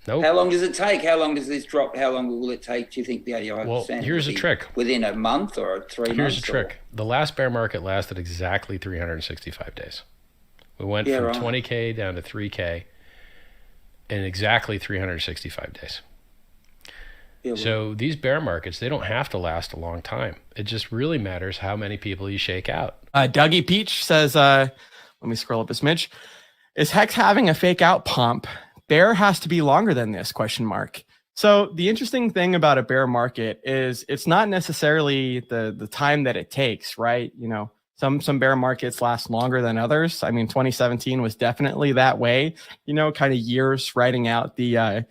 Nope. How long does it take? How long does this drop? How long will it take? Do you think the Well, 85%? Will here's it a be trick. within a month or 3 Here's a months or? trick. The last bear market lasted exactly 365 days. We went Yeah, from right. 20K down to 3K in exactly 365 days. Yeah, well, So these bear markets, they don't have to last a long time. It just really matters how many people you shake out. Dougie Peach says, let me scroll up a smidge. Is Hex having a fake out pump? Bear has to be longer than this, question mark. So the interesting thing about a bear market is it's not necessarily the time that it takes, right? You know, some bear markets last longer than others. I mean, 2017 was definitely that way, you know, kind of years riding out the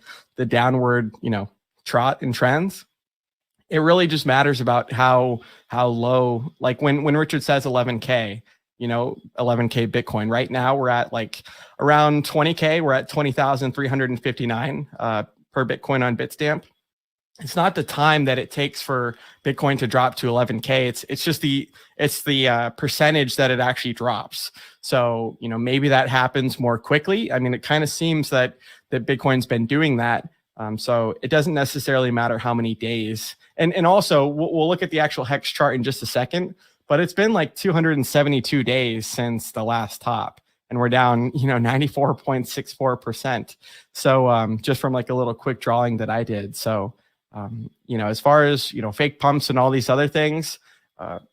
downward, you know, trot and trends. It really just matters about how low, like when Richard says 11K, you know, 11K Bitcoin. Right now we're at like around 20K. We're at 20,359 per Bitcoin on Bitstamp. It's not the time that it takes for Bitcoin to drop to 11K. It's just the percentage that it actually drops. So, you know, maybe that happens more quickly. I mean, it kind of seems that Bitcoin's been doing that. So it doesn't necessarily matter how many days. And also we'll look at the actual Hex chart in just a second, but it's been like 272 days since the last top, and we're down, you know, 94.64%. So just from like a little quick drawing that I did. So, you know, as far as, you know, fake pumps and all these other things,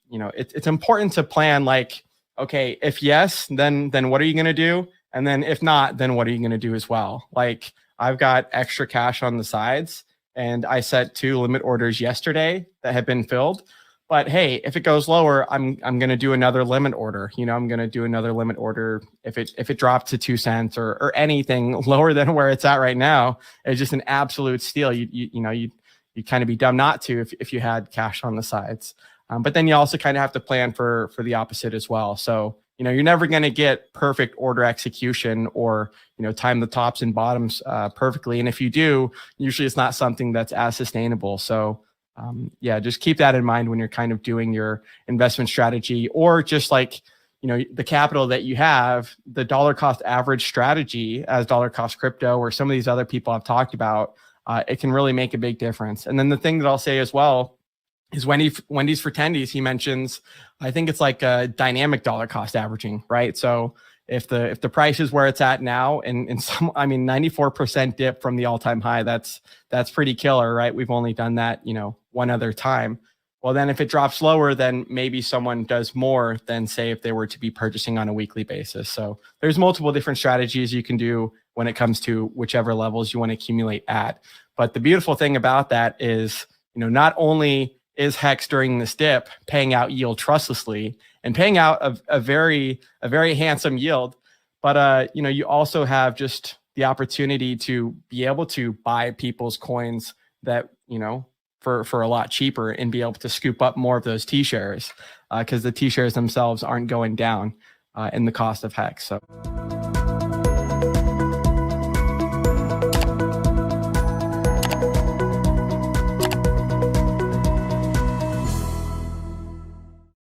you know, it's important to plan like, okay, if yes, then what are you going to do? And then if not, then what are you going to do as well? Like, I've got extra cash on the sides, and I set 2 limit orders yesterday that have been filled. But hey, if it goes lower, I'm going to do another limit order. You know, I'm going to do another limit order if it dropped to 2 cents or anything lower than where it's at right now. It's just an absolute steal. You know, you'd kind of be dumb not to if you had cash on the sides. But then you also kind of have to plan for the opposite as well. So, you know, you're never going to get perfect order execution or, you know, time the tops and bottoms perfectly. And if you do, usually it's not something that's as sustainable. So yeah, just keep that in mind when you're kind of doing your investment strategy, or just like, you know, the capital that you have, the dollar cost average strategy as dollar cost crypto, or some of these other people I've talked about, it can really make a big difference. And then the thing that I'll say as well is Wendy's for tendies, he mentions, I think it's like a dynamic dollar cost averaging, right? So if the price is where it's at now, and some, I mean, 94% dip from the all-time high, that's pretty killer, right? We've only done that, you know, one other time. Well, then if it drops lower, then maybe someone does more than, say, if they were to be purchasing on a weekly basis. So there's multiple different strategies you can do when it comes to whichever levels you want to accumulate at. But the beautiful thing about that is, you know, not only is Hex during this dip paying out yield trustlessly and paying out a very handsome yield, but you know, you also have just the opportunity to be able to buy people's coins that, you know, for a lot cheaper, and be able to scoop up more of those T-shares because the T-shares themselves aren't going down in the cost of Hex. So